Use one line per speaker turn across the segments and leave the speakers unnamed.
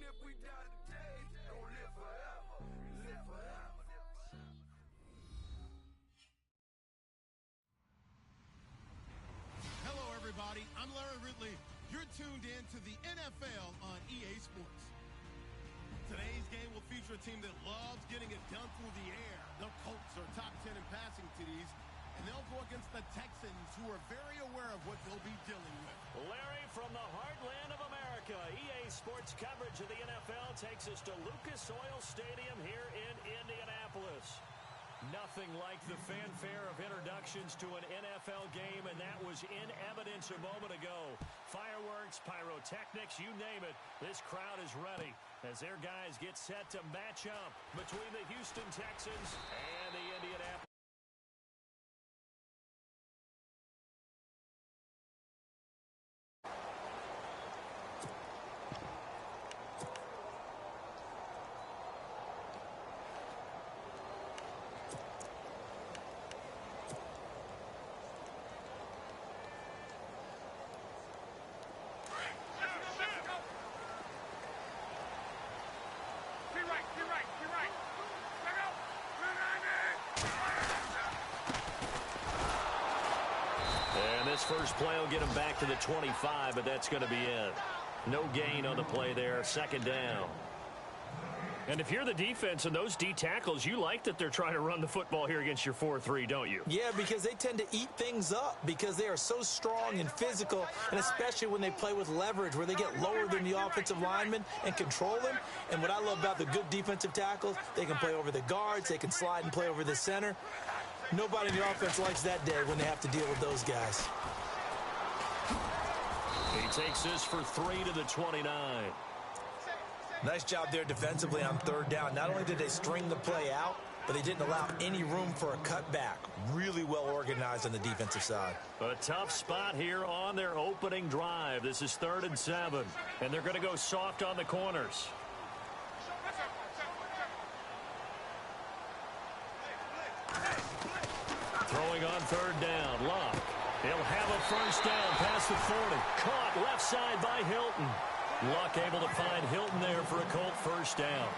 if we die today, don't live forever. Live forever.
Hello, everybody. I'm Larry Ridley. You're tuned in to the NFL on EA Sports. Today's game will feature a team that loves getting it done through the air. The Colts are top 10 in passing TDs, and they'll go against the Texans, who are very aware of what they'll be dealing with.
Larry, from the heartland of America, EA Sports coverage of the NFL takes us to Lucas Oil Stadium here in Indianapolis. Nothing like the fanfare of introductions to an NFL game, and that was in evidence a moment ago. Fireworks, pyrotechnics, you name it. This crowd is ready as their guys get set to match up between the Houston Texans and the Indianapolis. This first play will get him back to the 25, but that's going to be it. No gain on the play there. Second down. And if you're the defense and those D tackles, you like that they're trying to run the football here against your 4-3, don't you?
Yeah, because they tend to eat things up because they are so strong and physical, and especially when they play with leverage where they get lower than the offensive linemen and control them. And what I love about the good defensive tackles, they can play over the guards, they can slide and play over the center. Nobody in the offense likes that day when they have to deal with those guys.
He takes this for 3 to the 29.
Nice job there defensively on third down. Not only did they string the play out, but they didn't allow any room for a cutback. Really well organized on the defensive side.
A tough spot here on their opening drive. This is 3rd and 7, and they're going to go soft on the corners. Throwing on 3rd down, Locke. He'll have a first down past the 40. Caught left side by Hilton. Luck able to find Hilton there for a Colt first down.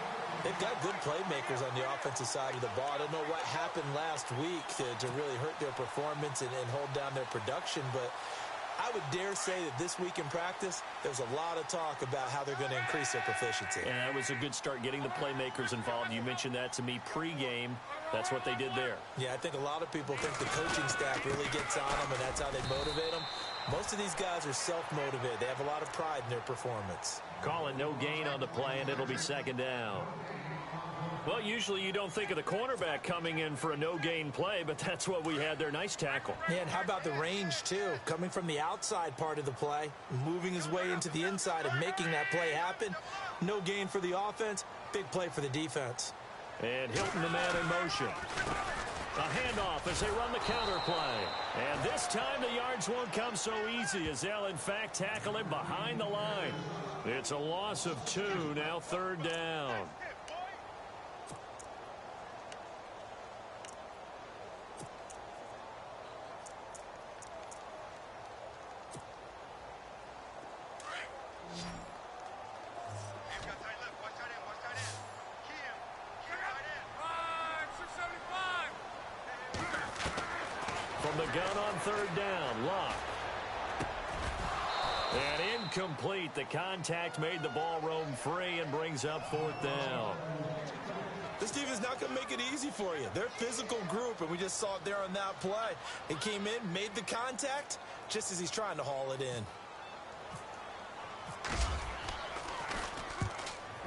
They've got good playmakers on the offensive side of the ball. I don't know what happened last week to really hurt their performance and hold down their production, but I would dare say that this week in practice, there's a lot of talk about how they're going to increase their proficiency.
And that was a good start getting the playmakers involved. You mentioned that to me pregame. That's what they did there.
Yeah, I think a lot of people think the coaching staff really gets on them, and that's how they motivate them. Most of these guys are self-motivated. They have a lot of pride in their performance.
Call it no gain on the play, and it'll be second down. Well, usually you don't think of the cornerback coming in for a no-gain play, but that's what we had there. Nice tackle.
Yeah, and how about the range, too? Coming from the outside part of the play, moving his way into the inside and making that play happen. No gain for the offense, big play for the defense.
And Hilton, the man in motion. A handoff as they run the counter play. And this time the yards won't come so easy as they'll, in fact, tackle him behind the line. It's a loss of 2, now 3rd down. From the gun on 3rd down, Locke. And incomplete. The contact made the ball roam free and brings up 4th down.
This team is not going to make it easy for you. They're a physical group, and we just saw it there on that play. He came in, made the contact, just as he's trying to haul it in.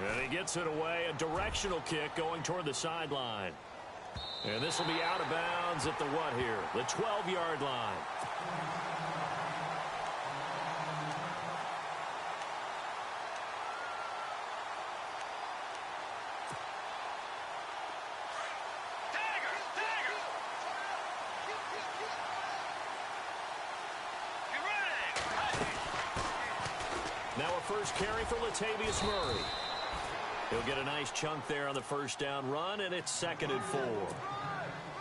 And he gets it away. A directional kick going toward the sideline. And this will be out of bounds at the what here? The 12-yard line. Now a first carry for Latavius Murray. He'll get a nice chunk there on the first down run, and it's 2nd and 4.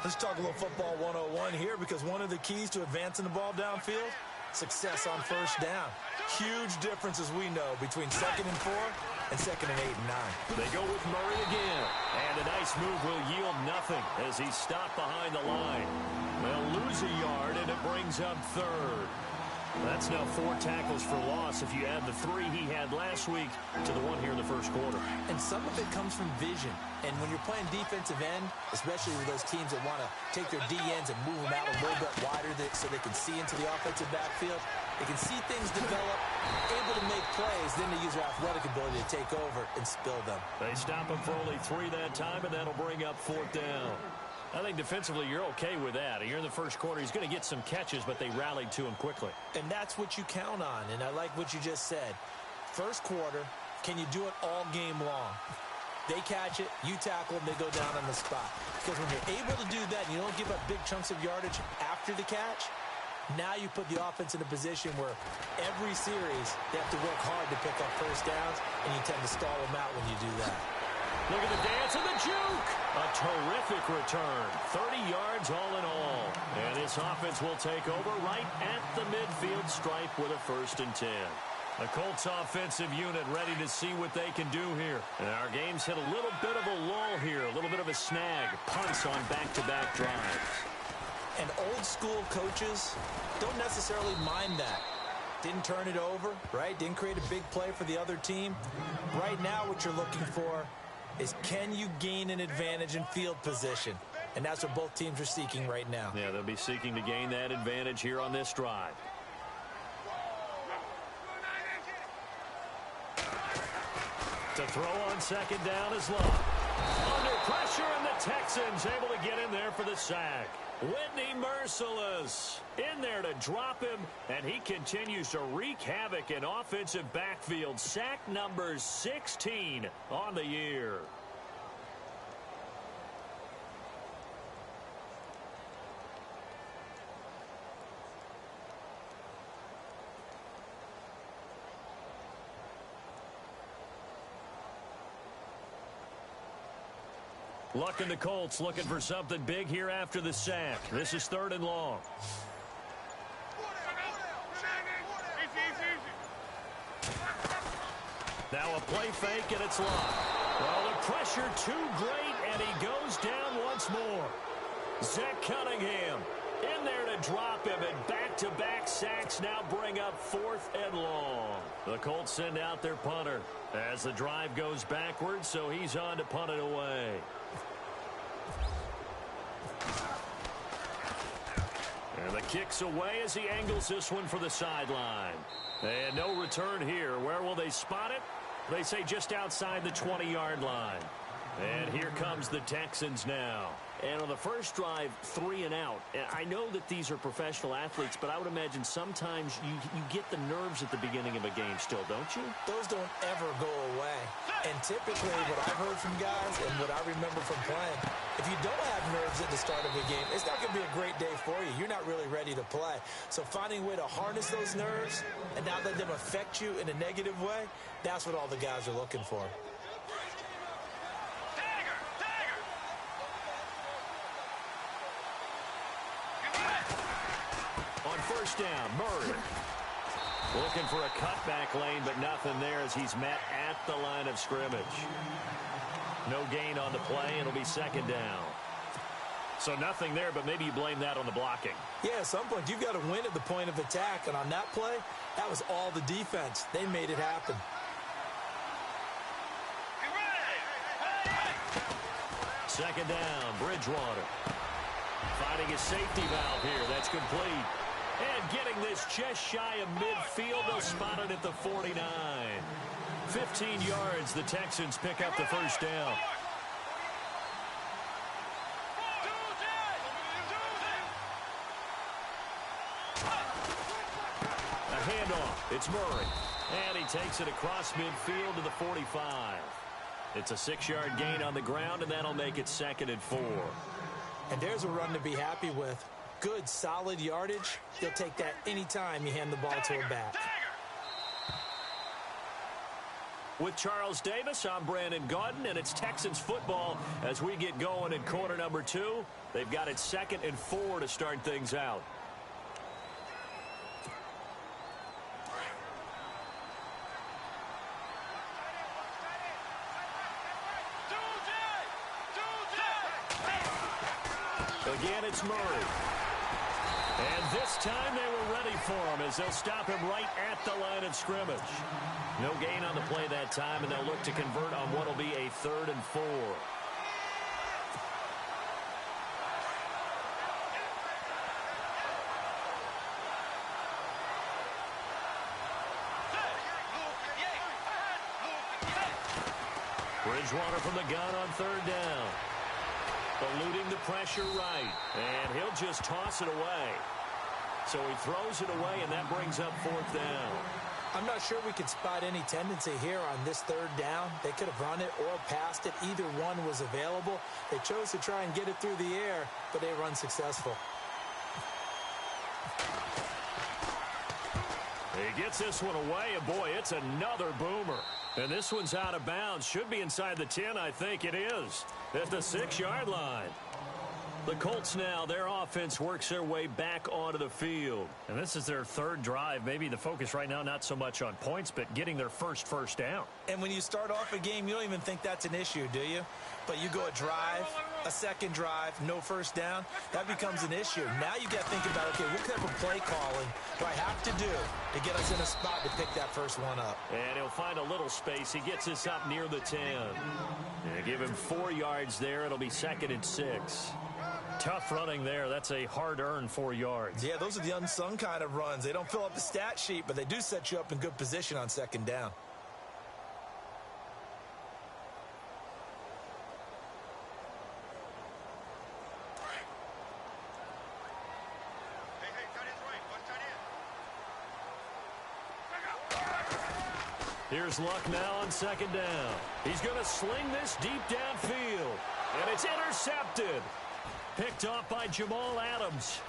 Let's talk a little football 101 here, because one of the keys to advancing the ball downfield, success on first down. Huge difference, as we know, between 2nd and 4 and 2nd and 8 and 9.
They go with Murray again. And a nice move will yield nothing as he's stopped behind the line. They'll lose a yard, and it brings up 3rd. That's now 4 tackles for loss if you add the 3 he had last week to the 1 here in the first quarter.
And some of it comes from vision. And when you're playing defensive end, especially with those teams that want to take their D-ends and move them out a little bit wider so they can see into the offensive backfield, they can see things develop, able to make plays, then they use their athletic ability to take over and spill them.
They stop him for only 3 that time, and that'll bring up 4th down. I think defensively you're okay with that. You're in the first quarter. He's going to get some catches, but they rallied to him quickly.
And that's what you count on, and I like what you just said. First quarter, can you do it all game long? They catch it, you tackle them, they go down on the spot. Because when you're able to do that and you don't give up big chunks of yardage after the catch, now you put the offense in a position where every series they have to work hard to pick up first downs, and you tend to stall them out when you do that.
Look at the dance and the juke. A terrific return. 30 yards all in all. And this offense will take over right at the midfield stripe with a 1st and 10. The Colts offensive unit ready to see what they can do here. And our game's hit a little bit of a lull here, a little bit of a snag. Punts on back-to-back drives.
And old school coaches don't necessarily mind that. Didn't turn it over, right? Didn't create a big play for the other team. Right now what you're looking for is, can you gain an advantage in field position? And that's what both teams are seeking right now.
Yeah, they'll be seeking to gain that advantage here on this drive. To throw on 2nd down is Love. Under pressure, and the Texans able to get in there for the sack. Whitney Merciless in there to drop him, and he continues to wreak havoc in offensive backfield. Sack number 16 on the year. Luck and the Colts looking for something big here after the sack. This is 3rd and long. Now a play fake, and it's locked. Well, the pressure too great, and he goes down once more. Zach Cunningham in there to drop him, and back-to-back sacks now bring up 4th and long. The Colts send out their punter as the drive goes backwards, so he's on to punt it away. And the kick's away as he angles this one for the sideline. And no return here. Where will they spot it? They say just outside the 20-yard line. And here comes the Texans now. And on the first drive, 3 and out. And I know that these are professional athletes, but I would imagine sometimes you get the nerves at the beginning of a game still, don't you?
Those don't ever go away. And typically what I've heard from guys and what I remember from playing, if you don't have nerves at the start of a game, it's not going to be a great day for you. You're not really ready to play. So finding a way to harness those nerves and not let them affect you in a negative way, that's what all the guys are looking for.
First down, Murray. Looking for a cutback lane, but nothing there as he's met at the line of scrimmage. No gain on the play. It'll be 2nd down. So nothing there, but maybe you blame that on the blocking.
Yeah, at some point you've got to win at the point of attack, and on that play, that was all the defense. They made it happen.
Second down, Bridgewater. Finding a safety valve here. That's complete. And getting this just shy of midfield. They'll spot it at the 49. 15 yards. The Texans pick up the first down. A handoff. It's Murray. And he takes it across midfield to the 45. It's a 6-yard gain on the ground, and that'll make it 2nd and 4.
And there's a run to be happy with. Good, solid yardage. You'll take that anytime you hand the ball to a back.
With Charles Davis, I'm Brandon Gaudin, and it's Texans football as we get going in quarter number 2. They've got it 2nd and 4 to start things out. Again, it's Murray. And this time they were ready for him as they'll stop him right at the line of scrimmage. No gain on the play that time, and they'll look to convert on what will be a 3rd and 4. Bridgewater from the gun on 3rd down. Eluding the pressure right. And he'll just toss it away. So he throws it away, and that brings up 4th down.
I'm not sure we could spot any tendency here on this 3rd down. They could have run it or passed it. Either one was available. They chose to try and get it through the air, but they were unsuccessful.
He gets this one away, and boy, it's another boomer. And this one's out of bounds. Should be inside the 10, I think it is. At the 6-yard line. The Colts now, their offense works their way back onto the field.
And this is their 3rd drive. Maybe the focus right now not so much on points, but getting their first down.
And when you start off a game, you don't even think that's an issue, do you? But you go a drive, a 2nd drive, no 1st down, that becomes an issue. Now you got to think about, okay, what type of play calling do I have to do to get us in a spot to pick that first one up?
And he'll find a little space. He gets us up near the 10. And give him 4 yards there. It'll be 2nd and 6.
Tough running there. That's a hard-earned 4 yards.
Yeah, those are the unsung kind of runs. They don't fill up the stat sheet, but they do set you up in good position on 2nd down.
Here's Luck now on 2nd down. He's going to sling this deep downfield. And it's intercepted. Picked off by Jamal Adams.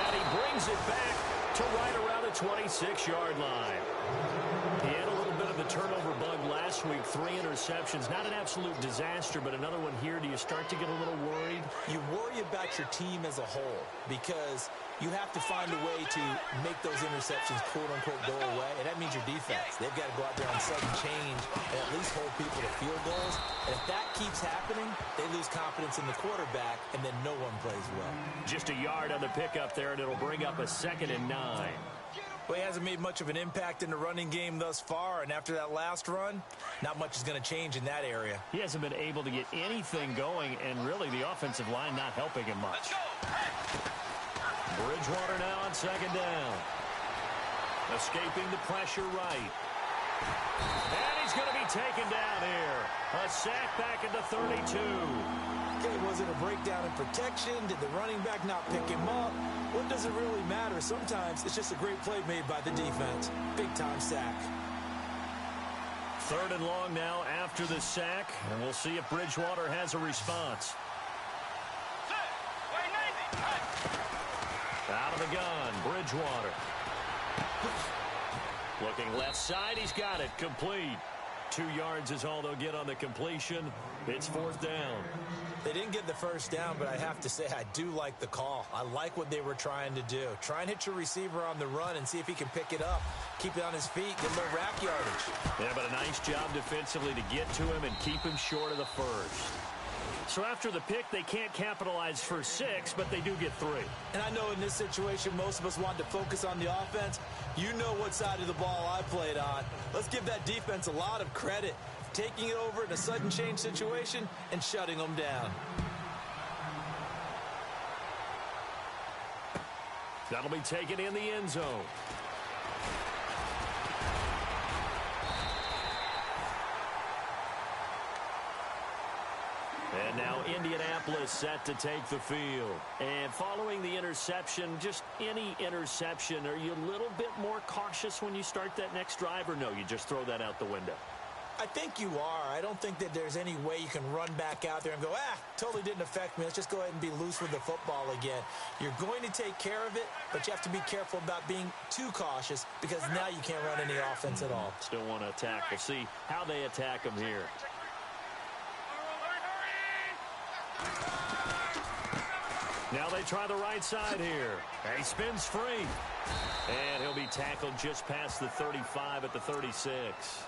And he brings it back to right around the 26-yard line. He had a little bit of a turnover bug last week. 3 interceptions. Not an absolute disaster, but another one here. Do you start to get a little worried?
You worry about your team as a whole because you have to find a way to make those interceptions, quote-unquote, go away, and that means your defense. They've got to go out there on sudden change and at least hold people to field goals. And if that keeps happening, they lose confidence in the quarterback, and then no one plays well.
Just a yard on the pickup there, and it'll bring up a 2nd and 9.
Well, he hasn't made much of an impact in the running game thus far, and after that last run, not much is going to change in that area.
He hasn't been able to get anything going, and really the offensive line not helping him much.
Bridgewater now on 2nd down. Escaping the pressure right. And he's going to be taken down here. A sack back at the 32.
Okay, was it a breakdown in protection? Did the running back not pick him up? What does it really matter? Sometimes it's just a great play made by the defense. Big-time sack.
3rd and long now after the sack, and we'll see if Bridgewater has a response. Out of the gun, Bridgewater. Looking left side, he's got it, complete. 2 yards is all they'll get on the completion. It's 4th down.
They didn't get the 1st down, but I have to say I do like the call. I like what they were trying to do. Try and hit your receiver on the run and see if he can pick it up. Keep it on his feet, get a little rack yardage.
Yeah, but a nice job defensively to get to him and keep him short of the 1st. So after the pick, they can't capitalize for 6, but they do get 3.
And I know in this situation, most of us want to focus on the offense. You know what side of the ball I played on. Let's give that defense a lot of credit. Taking it over in a sudden change situation and shutting them down.
That'll be taken in the end zone. And now Indianapolis set to take the field. And following the interception, just any interception, are you a little bit more cautious when you start that next drive, or no, you just throw that out the window?
I think you are. I don't think that there's any way you can run back out there and go, totally didn't affect me. Let's just go ahead and be loose with the football again. You're going to take care of it, but you have to be careful about being too cautious because now you can't run any offense at all.
Still want to attack. We'll see how they attack them here. Now they try the right side here. He spins free. And he'll be tackled just past the 35 at the 36.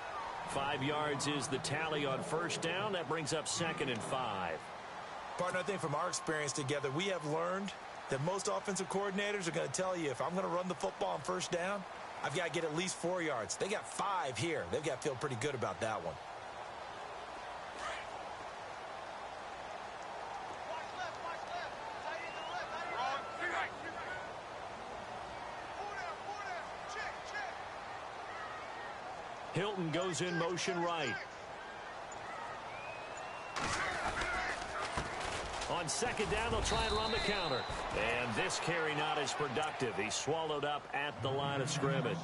5 yards is the tally on 1st down. That brings up 2nd and 5.
Partner, I think from our experience together, we have learned that most offensive coordinators are going to tell you, if I'm going to run the football on first down, I've got to get at least 4 yards. They got 5 here. They've got to feel pretty good about that one.
Hilton goes in motion right. On second down, they'll try and run the counter. And this carry not as productive. He's swallowed up at the line of scrimmage.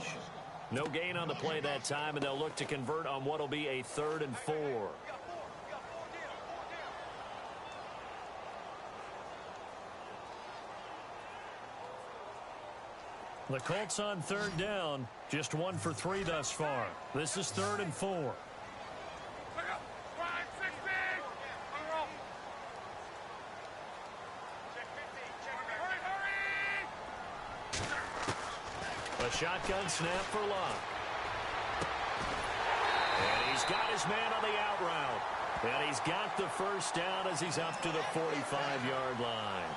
No gain on the play that time, and they'll look to convert on what will be a 3rd and 4. The Colts on 3rd down, just 1 for 3 thus far. This is 3rd and 4. A shotgun snap for Locke. And he's got his man on the out route. And he's got the first down as he's up to the 45-yard line.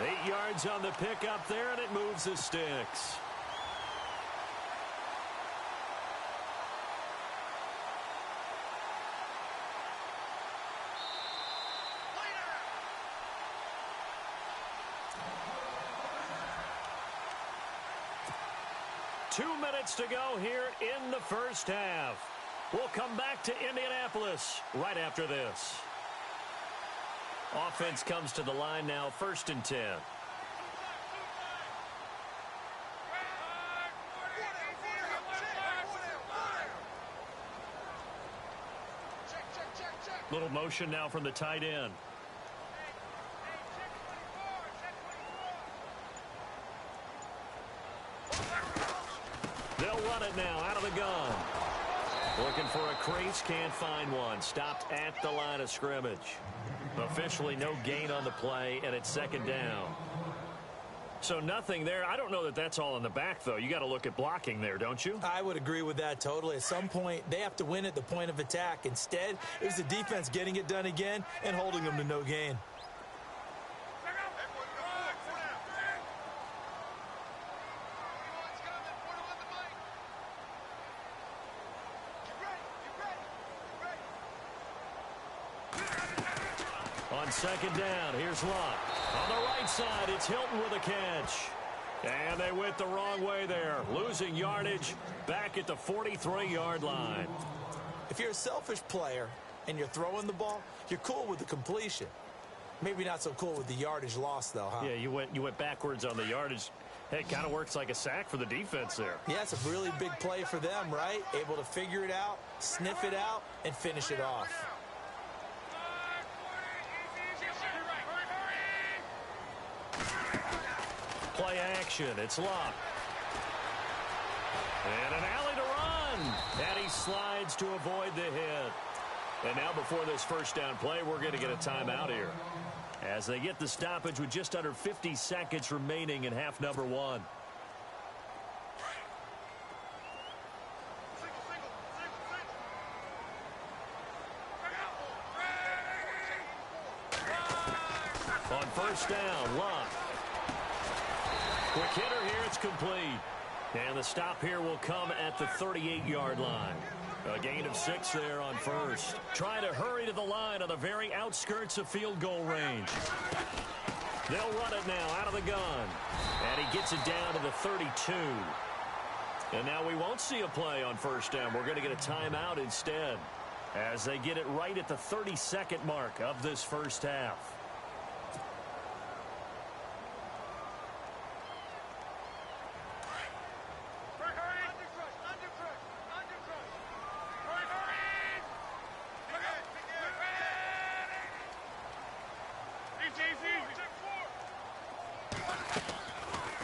8 yards on the pickup there, and it moves the sticks. Two minutes to go here in the first half. We'll come back to Indianapolis right after this. Offense comes to the line now, 1st and 10. Little motion now from the tight end. They'll run it now out of the gun. Looking for a crease, can't find one. Stopped at the line of scrimmage. Officially no gain on the play, and it's 2nd down. So nothing there. I don't know that that's all in the back, though. You got to look at blocking there, don't you?
I would agree with that totally. At some point, they have to win at the point of attack. Instead, it was the defense getting it done again and holding them to no gain.
On 2nd down, here's Locke. On the right side, it's Hilton with a catch. And they went the wrong way there, losing yardage back at the 43-yard line.
If you're a selfish player and you're throwing the ball, you're cool with the completion. Maybe not so cool with the yardage loss, though, huh?
Yeah, you went backwards on the yardage. Hey, it kind of works like a sack for the defense there.
Yeah, it's a really big play for them, right? Able to figure it out, sniff it out, and finish it off.
Play action. It's Locke. And an alley to run. And he slides to avoid the hit. And now before this first down play, we're going to get a timeout here, as they get the stoppage with just under 50 seconds remaining in half number 1. On 1st down, Locke. Quick hitter here, it's complete. And the stop here will come at the 38-yard line. A gain of 6 there on 1st. Trying to hurry to the line on the very outskirts of field goal range. They'll run it now out of the gun. And he gets it down to the 32. And now we won't see a play on 1st down. We're going to get a timeout instead, as they get it right at the 32nd mark of this first half.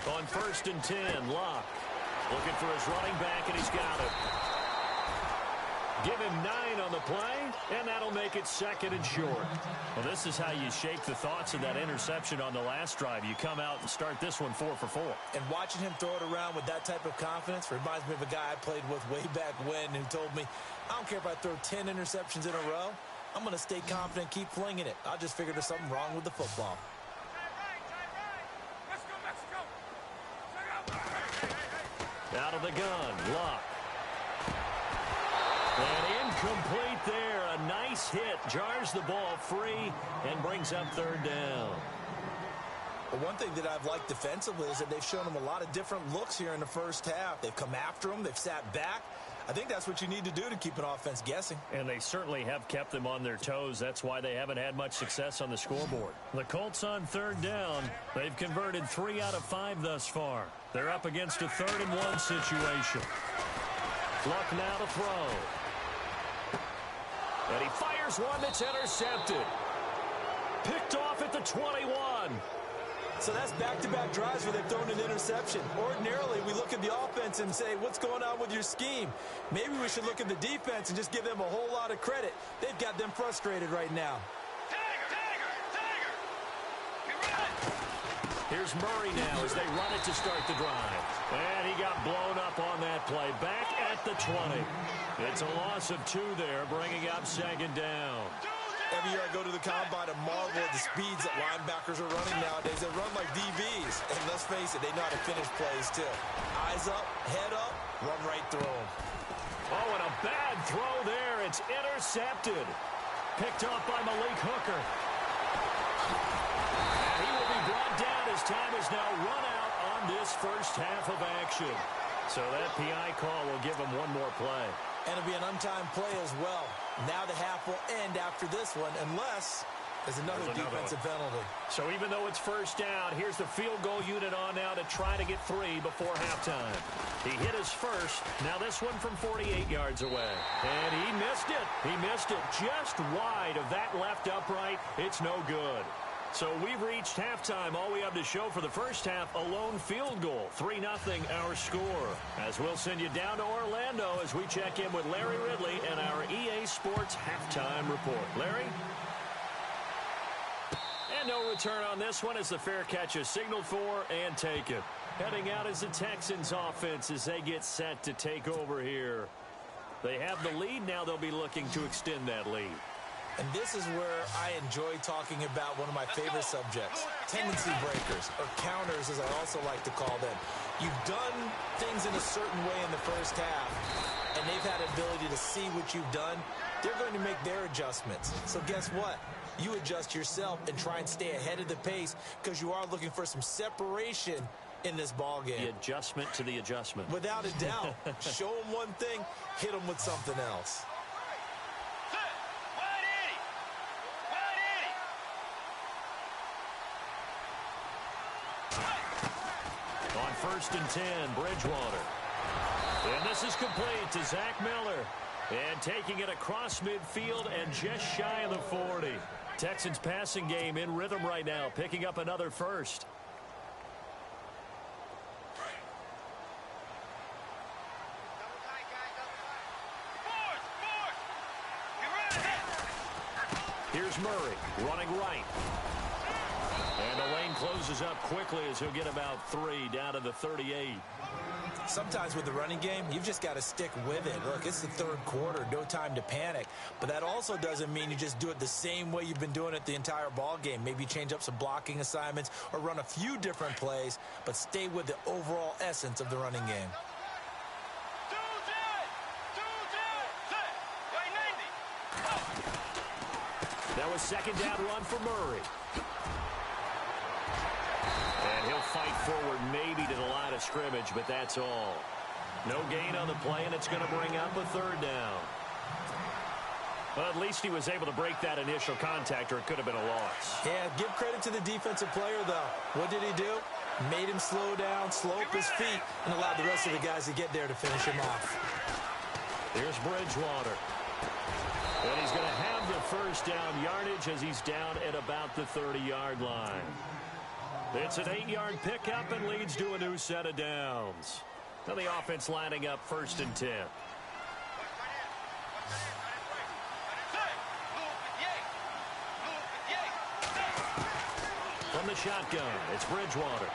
On 1st and 10, Locke looking for his running back, and he's got it. Give him 9 on the play, and that'll make it 2nd and short. Well, this is how you shake the thoughts of that interception on the last drive. You come out and start this one 4 for 4.
And watching him throw it around with that type of confidence reminds me of a guy I played with way back when who told me, I don't care if I throw 10 interceptions in a row, I'm going to stay confident, keep flinging it. I just figured there's something wrong with the football.
Out of the gun, Luck. And incomplete there. A nice hit. Jars the ball free and brings up third down.
Well, one thing that I've liked defensively is that they've shown them a lot of different looks here in the first half. They've come after them. They've sat back. I think that's what you need to do to keep an offense guessing.
And they certainly have kept them on their toes. That's why they haven't had much success on the scoreboard. The Colts on third down. They've converted 3 out of 5 thus far. They're up against a 3rd-and-1 situation. Luck now to throw. And he fires one that's intercepted. Picked off at the 21.
So that's back-to-back drives where they've thrown an interception. Ordinarily, we look at the offense and say, what's going on with your scheme? Maybe we should look at the defense and just give them a whole lot of credit. They've got them frustrated right now.
Here's Murray now as they run it to start the drive. And he got blown up on that play. Back at the 20. It's a loss of 2 there, bringing up 2nd down.
Every year I go to the combine and marvel at the speeds that linebackers are running nowadays. They run like DBs. And let's face it, they know how to finish plays too. Eyes up, head up, run right through them.
Oh, and a bad throw there. It's intercepted. Picked off by Malik Hooker. And he will be brought down as time is now run out on this first half of action. So that PI call will give him one more play.
And it'll be an untimed play as well. Now the half will end after this one, unless there's another defensive penalty.
So even though it's first down, here's the field goal unit on now to try to get 3 before halftime. He hit his first. Now this one from 48 yards away. And he missed it. He missed it just wide of that left upright. It's no good. So we've reached halftime. All we have to show for the first half, a lone field goal. 3-0 our score. As we'll send you down to Orlando as we check in with Larry Ridley and our EA Sports halftime report. Larry? And no return on this one as the fair catch is signaled for and taken. Heading out is the Texans offense as they get set to take over here. They have the lead. Now they'll be looking to extend that lead.
And this is where I enjoy talking about one of my favorite subjects, tendency breakers, or counters as I also like to call them. You've done things in a certain way in the first half, and they've had an ability to see what you've done. They're going to make their adjustments. So guess what? You adjust yourself and try and stay ahead of the pace because you are looking for some separation in this ball game.
The adjustment to the adjustment.
Without a doubt. Show them one thing, hit them with something else.
On 1st and 10, Bridgewater. And this is complete to Zach Miller. And taking it across midfield and just shy of the 40. Texans passing game in rhythm right now, picking up another first. Here's Murray running right. And the lane closes up quickly as he'll get about 3 down to the 38.
Sometimes with the running game, you've just got to stick with it. Look, it's the 3rd quarter, no time to panic. But that also doesn't mean you just do it the same way you've been doing it the entire ball game. Maybe change up some blocking assignments or run a few different plays, but stay with the overall essence of the running game.
That was 2nd down run for Murray. And he'll fight forward maybe to the line of scrimmage, but that's all. No gain on the play, and it's going to bring up a 3rd down. Well, at least he was able to break that initial contact, or it could have been a loss.
Yeah, give credit to the defensive player, though. What did he do? Made him slow down, slope his feet, and allowed the rest of the guys to get there to finish him off.
Here's Bridgewater. And he's going to have the first down yardage as he's down at about the 30-yard line. It's an 8-yard pickup and leads to a new set of downs. Now the offense lining up 1st and 10. From the shotgun, it's Bridgewater.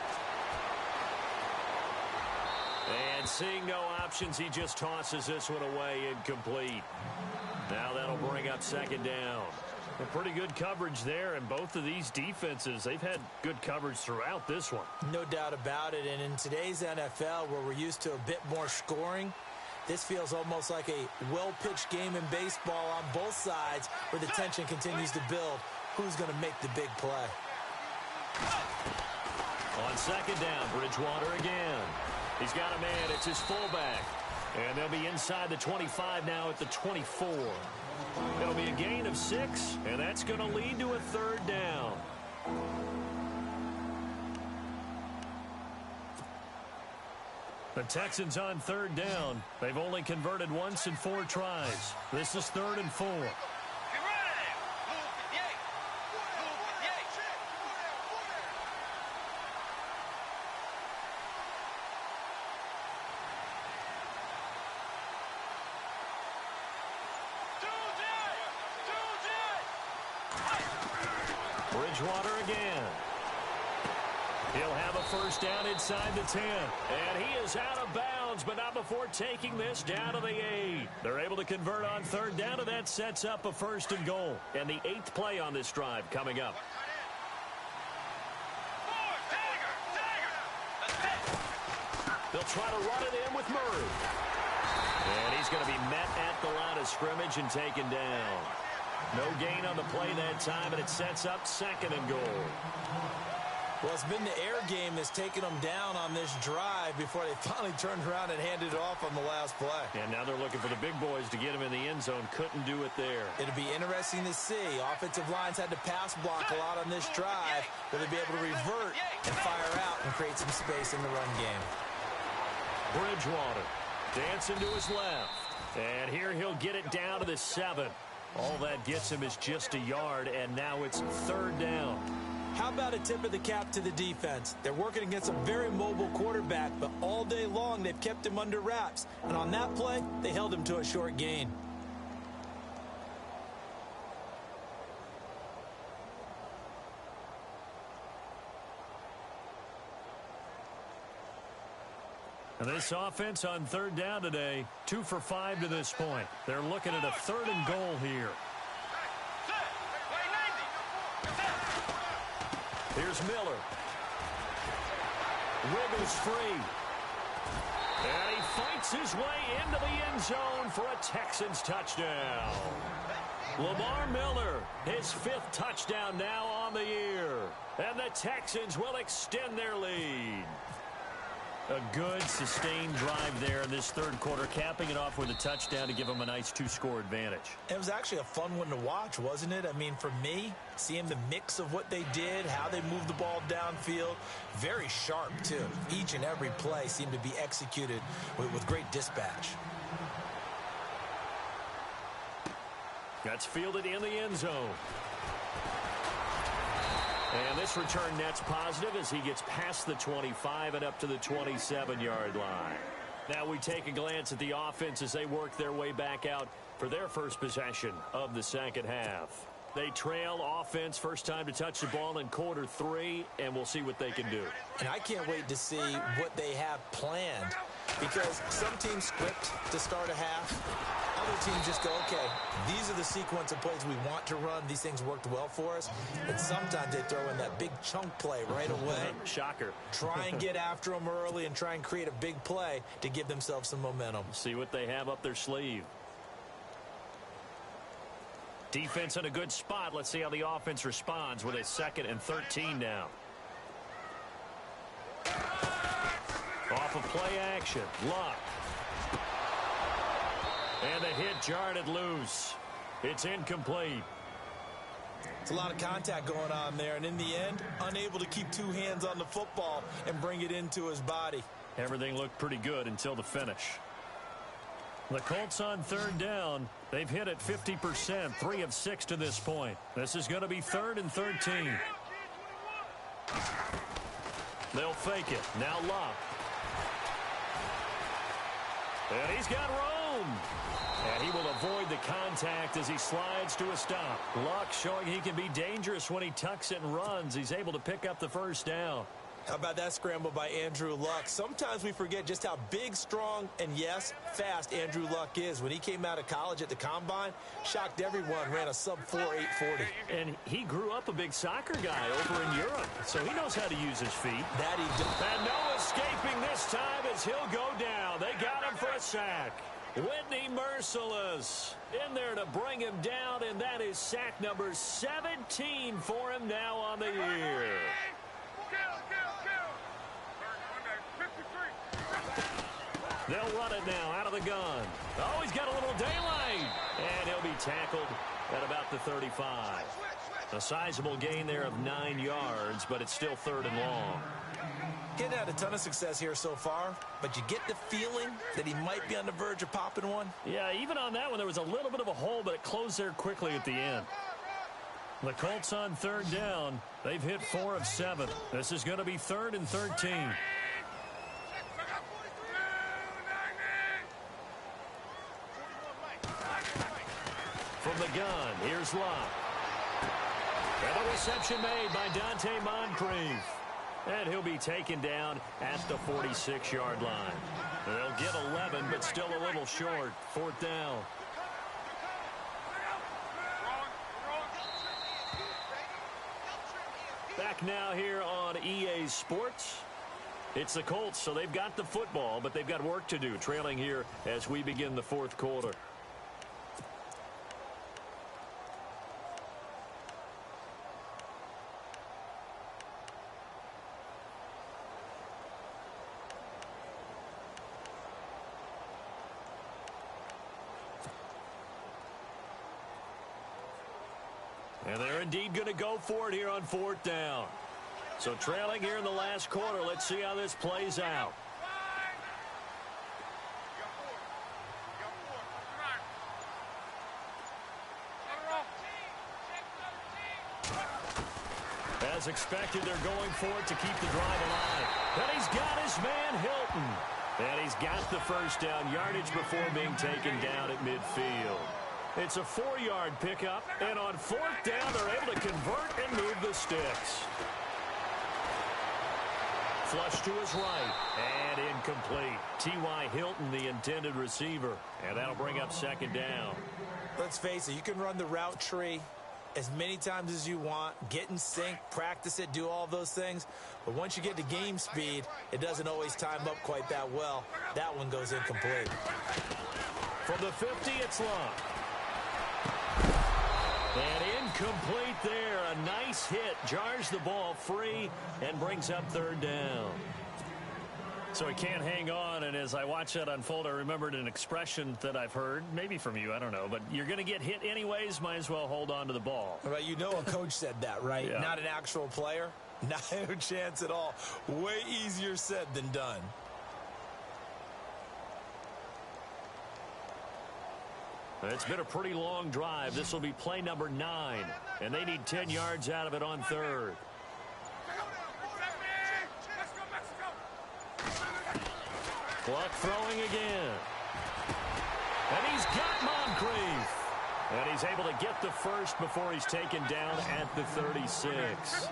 And seeing no options, he just tosses this one away, incomplete. Now that'll bring up second down.
A pretty good coverage there, and both of these defenses, they've had good coverage throughout this one.
No doubt about it, and in today's NFL, where we're used to a bit more scoring, this feels almost like a well-pitched game in baseball on both sides where the tension continues to build. Who's going to make the big play?
On second down, Bridgewater again. He's got a man. It's his fullback. And they'll be inside the 25 now at the 24. It'll be a gain of 6, and that's going to lead to a third down.
The Texans on third down. They've only converted once in 4 tries. This is 3rd and 4.
Bridgewater again. He'll have a first down inside the 10. And he is out of bounds, but not before taking this down to the 8. They're able to convert on third down, and that sets up a 1st and goal. And the 8th play on this drive coming up. They'll try to run it in with Murray. And he's going to be met at the line of scrimmage and taken down. No gain on the play that time, and it sets up 2nd and goal.
Well, it's been the air game that's taken them down on this drive before they finally turned around and handed it off on the last play.
And now they're looking for the big boys to get him in the end zone. Couldn't do it there.
It'll be interesting to see. Offensive lines had to pass block a lot on this drive. Will they be able to revert and fire out and create some space in the run game?
Bridgewater dancing to his left. And here he'll get it down to the 7. All that gets him is just a yard, and now it's 3rd down.
How about a tip of the cap to the defense? They're working against a very mobile quarterback, but all day long they've kept him under wraps. And on that play, they held him to a short gain.
And this offense on third down today, 2 for 5 to this point. They're looking at a 3rd and goal here.
Here's Miller. Wiggles free. And he fights his way into the end zone for a Texans touchdown. Lamar Miller, his 5th touchdown now on the year. And the Texans will extend their lead.
A good, sustained drive there in this 3rd quarter, capping it off with a touchdown to give them a nice 2-score advantage.
It was actually a fun one to watch, wasn't it? I mean, for me, seeing the mix of what they did, how they moved the ball downfield, very sharp, too. Each and every play seemed to be executed with great dispatch.
That's fielded in the end zone. And this return net's positive as he gets past the 25 and up to the 27-yard line. Now we take a glance at the offense as they work their way back out for their first possession of the 2nd half. They trail offense, first time to touch the ball in quarter 3, and we'll see what they can do.
And I can't wait to see what they have planned, because some teams script to start a half. Other teams just go, okay, these are the sequence of plays we want to run. These things worked well for us. And sometimes they throw in that big chunk play right away.
Shocker.
Try and get after them early and try and create a big play to give themselves some momentum.
See what they have up their sleeve. Defense in a good spot. Let's see how the offense responds with a 2nd and 13 now. Off of play action. Luck. And the hit jarred it loose. It's incomplete.
It's a lot of contact going on there, and in the end, unable to keep 2 hands on the football and bring it into his body.
Everything looked pretty good until the finish. The Colts on 3rd down. They've hit it 50%, 3 of 6 to this point. This is going to be 3rd and 13. They'll fake it. Now Luck.
And he's got room. And he will avoid the contact as he slides to a stop.
Luck showing he can be dangerous when he tucks it and runs. He's able to pick up the first down.
How about that scramble by Andrew Luck? Sometimes we forget just how big, strong, and yes, fast Andrew Luck is. When he came out of college at the Combine, shocked everyone, ran a sub-4 840.
And he grew up a big soccer guy over in Europe, so he knows how to use his feet.
That he does.
And no escaping this time as he'll go down. They got him for a sack. Whitney Merciless in there to bring him down, and that is sack number 17 for him now on the year. They'll run it now out of the gun. Oh, he's got a little daylight. And he'll be tackled at about the 35. A sizable gain there of 9 yards, but it's still 3rd and long.
Getting had a ton of success here so far, but you get the feeling that he might be on the verge of popping one.
Yeah, even on that one, there was a little bit of a hole, but it closed there quickly at the end. The Colts on 3rd down. They've hit 4 of 7. This is going to be 3rd and 13. From the gun, here's Locke. And a reception made by Dante Moncrief. And he'll be taken down at the 46-yard line. They'll get 11, but still a little short. 4th down. Back now here on EA Sports. It's the Colts, so they've got the football, but they've got work to do, trailing here as we begin the 4th quarter. And they're indeed going to go for it here on 4th down. So trailing here in the last quarter. Let's see how this plays out. As expected, they're going for it to keep the drive alive. And he's got his man Hilton. And he's got the first down yardage before being taken down at midfield. It's a 4-yard pickup, and on 4th down, they're able to convert and move the sticks. Flush to his right, and incomplete. T.Y. Hilton, the intended receiver, and that'll bring up 2nd down.
Let's face it, you can run the route tree as many times as you want, get in sync, practice it, do all those things. But once you get to game speed, it doesn't always time up quite that well. That one goes incomplete.
From the 50, it's Locke. And incomplete there. A nice hit. Jars the ball free and brings up 3rd down. So he can't hang on, and as I watch that unfold, I remembered an expression that I've heard, maybe from you, I don't know, but you're going to get hit anyways, might as well hold on to the ball.
Well, you know a coach said that, right?
Yeah.
Not an actual player. No chance at all. Way easier said than done.
It's been a pretty long drive. This will be play number 9, and they need 10 yards out of it on 3rd. Luck throwing again. And he's got Moncrief. And he's able to get the first before he's taken down at the 36.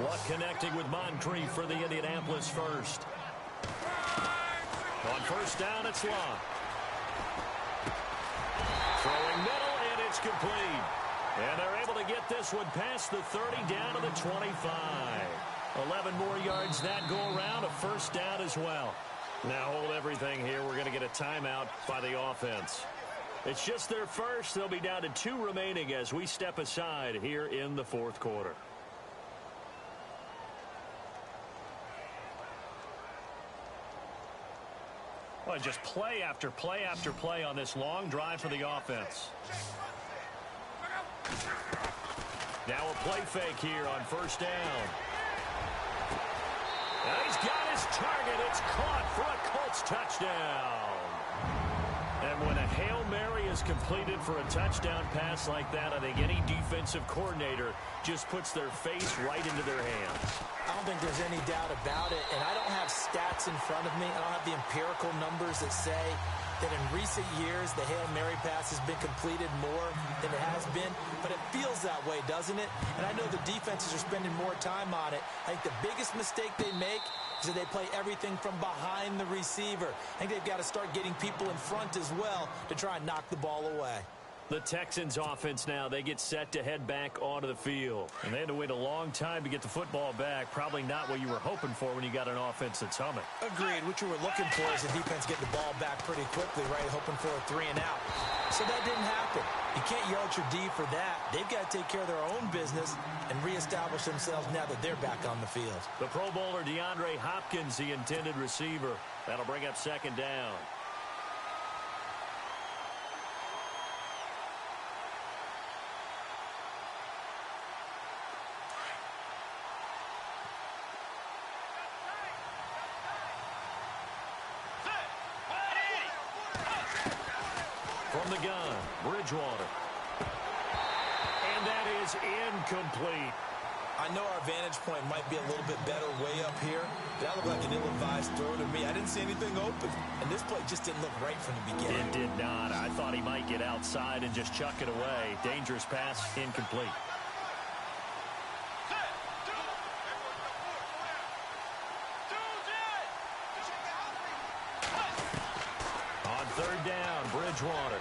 Luck connecting with Moncrief for the Indianapolis first. On 1st down, it's Luck. Throwing middle, and it's complete. And they're able to get this one past the 30 down to the 25. 11 more yards that go around, a 1st down as well. Now hold everything here. We're going to get a timeout by the offense. It's just their first. They'll be down to 2 remaining as we step aside here in the 4th quarter. Well, just play after play after play on this long drive for the offense. Now a play fake here on 1st down. And he's got his target. It's caught for a Colts touchdown. And when a Hail Mary is completed for a touchdown pass like that, I think any defensive coordinator just puts their face right into their hands.
I don't think there's any doubt about it, and I don't have stats in front of me. I don't have the empirical numbers that say that in recent years the Hail Mary pass has been completed more than it has been, but it feels that way, doesn't it? And I know the defenses are spending more time on it. I think the biggest mistake they make is that they play everything from behind the receiver. I think they've got to start getting people in front as well to try and knock the ball away.
The Texans offense now, they get set to head back onto the field. And they had to wait a long time to get the football back. Probably not what you were hoping for when you got an offense that's humming.
Agreed. What you were looking for is the defense getting the ball back pretty quickly, right? Hoping for a 3 and out. So that didn't happen. You can't yell at your D for that. They've got to take care of their own business and reestablish themselves now that they're back on the field.
The Pro Bowler DeAndre Hopkins, the intended receiver. That'll bring up second down. From the gun, Bridgewater. And that is incomplete.
I know our vantage point might be a little bit better way up here, but that looked like an ill-advised throw to me. I didn't see anything open, and this play just didn't look right from the beginning.
It did not. I thought he might get outside and just chuck it away. Dangerous pass, incomplete. On third down, Bridgewater.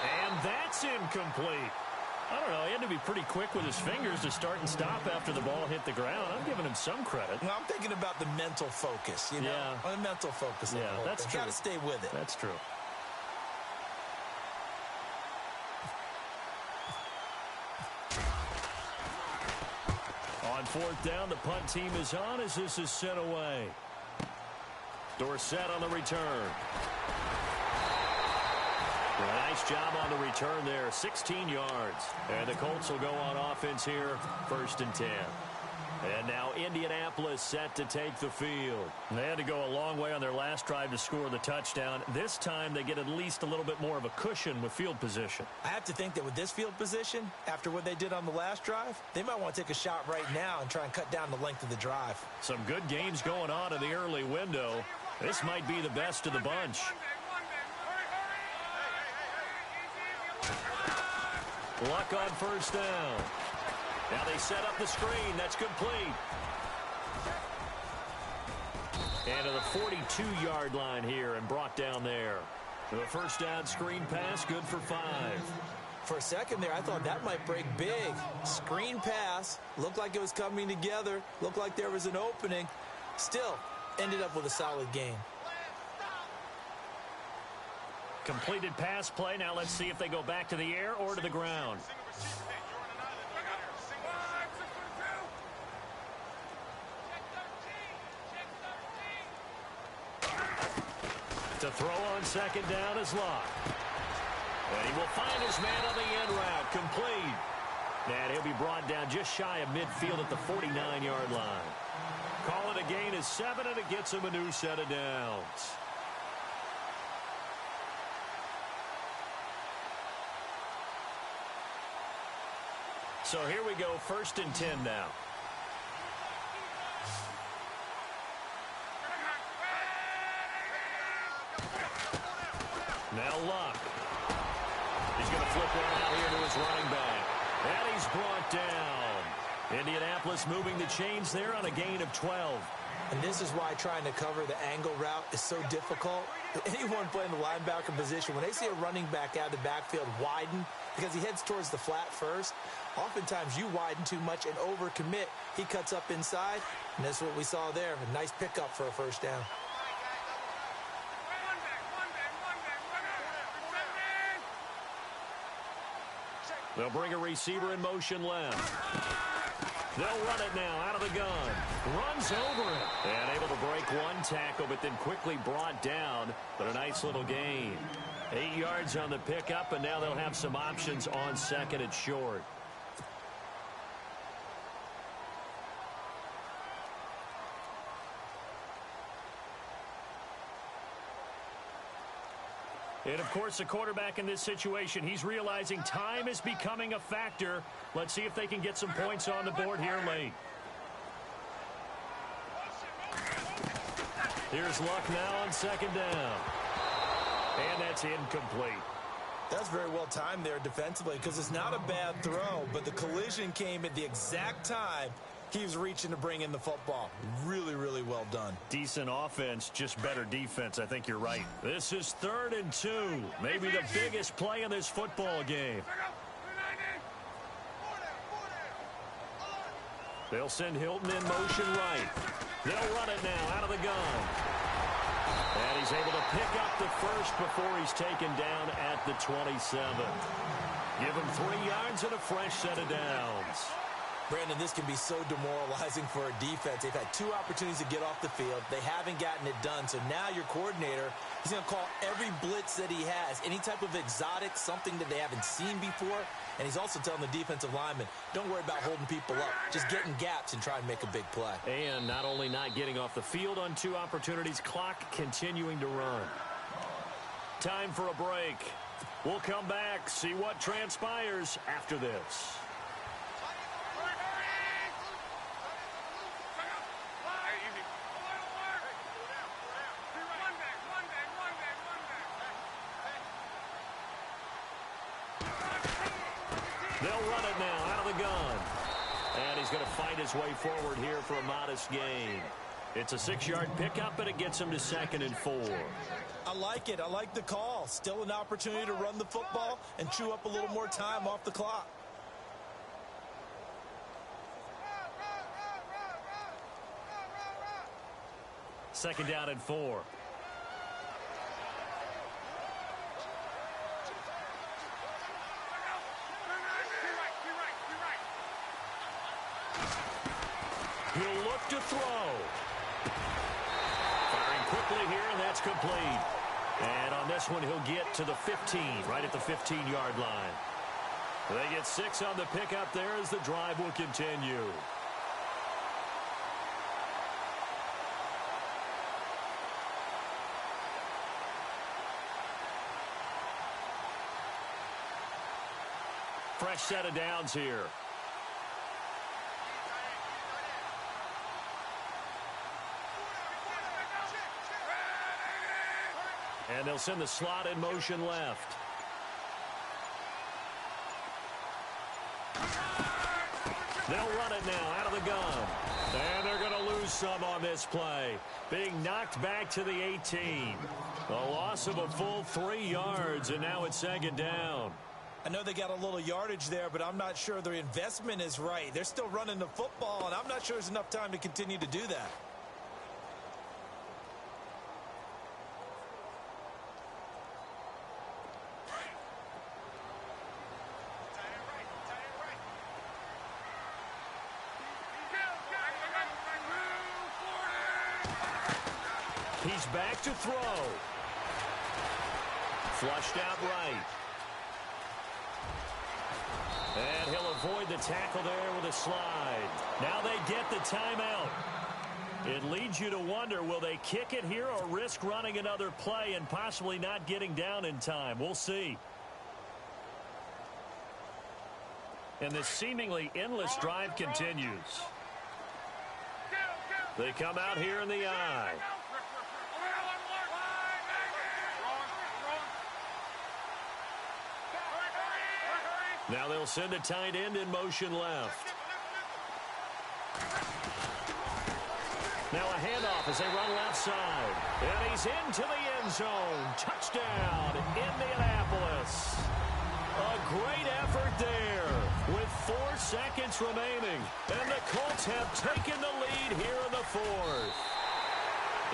And that's incomplete. I don't know, he had to be pretty quick with his fingers to start and stop after the ball hit the ground. I'm giving him some credit.
Well, I'm thinking about the mental focus, you know?
Yeah.
The mental focus.
Yeah, that's true.
Got to stay with it.
That's true. On fourth down, the punt team is on as this is sent away. Dorsett on the return. A nice job on the return there, 16 yards. And the Colts will go on offense here, 1st and 10. And now Indianapolis set to take the field. They had to go a long way on their last drive to score the touchdown. This time they get at least a little bit more of a cushion with field position.
I have to think that with this field position, after what they did on the last drive, they might want to take a shot right now and try and cut down the length of the drive.
Some good games going on in the early window. This might be the best of the bunch. Luck on first down. Now they set up the screen. That's complete. And to the 42-yard line here and brought down there. The first down screen pass, good for 5.
For a second there, I thought that might break big. Screen pass, looked like it was coming together, looked like there was an opening. Still, ended up with a solid game.
Completed pass play. Now let's see if they go back to the air or to the ground. To throw on second down is Locke. And he will find his man on the end route. Complete. And he'll be brought down just shy of midfield at the 49-yard line. Call it a gain of 7, and it gets him a new set of downs. So here we go, 1st and 10 now. Now Luck. He's going to flip one out here to his running back. And he's brought down. Indianapolis moving the chains there on a gain of 12.
And this is why trying to cover the angle route is so difficult. Anyone playing the linebacker position, when they see a running back out of the backfield widen, because he heads towards the flat first, oftentimes you widen too much and overcommit. He cuts up inside, and that's what we saw there. A nice pickup for a first down.
They'll bring a receiver in motion left. They'll run it now out of the gun. Runs over it. And able to break one tackle, but then quickly brought down. But a nice little gain. 8 yards on the pickup, and now they'll have some options on second and short. And, of course, the quarterback in this situation, he's realizing time is becoming a factor. Let's see if they can get some points on the board here late.
Here's Luck now on second down. And that's incomplete.
That's very well timed there defensively because it's not a bad throw, but the collision came at the exact time he was reaching to bring in the football. Really, really well done.
Decent offense, just better defense. I think you're right. This is 3rd and 2. Maybe the biggest play in this football game. They'll send Hilton in motion right. They'll run it now out of the gun. And he's able to pick up the first before he's taken down at the 27. Give him 3 yards and a fresh set of downs.
Brandon, this can be so demoralizing for a defense. They've had 2 opportunities to get off the field. They haven't gotten it done. So now your coordinator, he's going to call every blitz that he has, any type of exotic, something that they haven't seen before. And he's also telling the defensive lineman, don't worry about holding people up. Just get in gaps and try and make a big play.
And not only not getting off the field on 2 opportunities, clock continuing to run. Time for a break. We'll come back, see what transpires after this. They'll run it now out of the gun. And he's going to fight his way forward here for a modest gain. It's a 6-yard pickup, and it gets him to 2nd and 4.
I like it. I like the call. Still an opportunity to run the football and chew up a little more time off the clock.
Second down and 4. He'll look to throw. Firing quickly here, and that's complete. And on this one, he'll get to the 15, right at the 15-yard line. They get 6 on the pickup there as the drive will continue. Fresh set of downs here. And they'll send the slot in motion left. They'll run it now out of the gun. And they're going to lose some on this play. Being knocked back to the 18. A loss of a full 3 yards, and now it's 2nd down.
I know they got a little yardage there, but I'm not sure their investment is right. They're still running the football, and I'm not sure there's enough time to continue to do that.
He's back to throw. Flushed out right. And he'll avoid the tackle there with a slide. Now they get the timeout. It leads you to wonder, will they kick it here or risk running another play and possibly not getting down in time? We'll see. And this seemingly endless drive continues. They come out here in the eye. Now they'll send a tight end in motion left. Now a handoff as they run left side. And he's into the end zone. Touchdown, Indianapolis. A great effort there with 4 seconds remaining. And the Colts have taken the lead here in the 4th.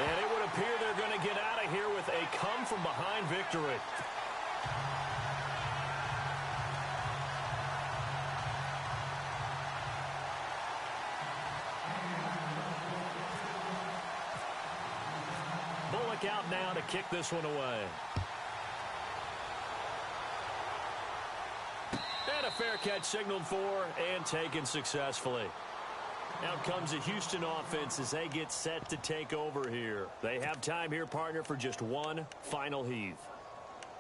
And it would appear they're going to get out of here with a come-from-behind victory. Bullock out now to kick this one away. And a fair catch signaled for and taken successfully. Out comes the Houston offense as they get set to take over here. They have time here, partner, for just one final heave.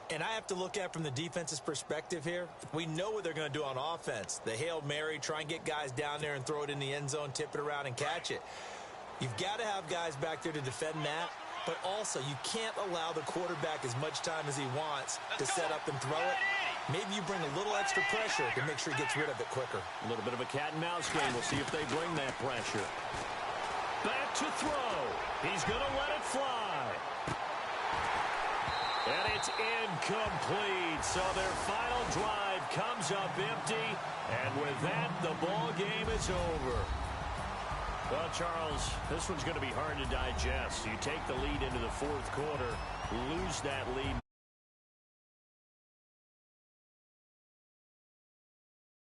And I have to look at from the defense's perspective here. We know what they're going to do on offense. The Hail Mary, try and get guys down there and throw it in the end zone, tip it around and catch it. You've got to have guys back there to defend that. but also you can't allow the quarterback as much time as he wants to set up and throw it. Maybe you bring a little extra pressure to make sure he gets rid of it quicker.
A little bit of a cat and mouse game. We'll see if they bring that pressure. Back to throw. He's going to let it fly. And it's incomplete. So their final drive comes up empty. And with that, the ball game is over. Well, Charles, this one's going to be hard to digest. You take the lead into the fourth quarter, lose that lead.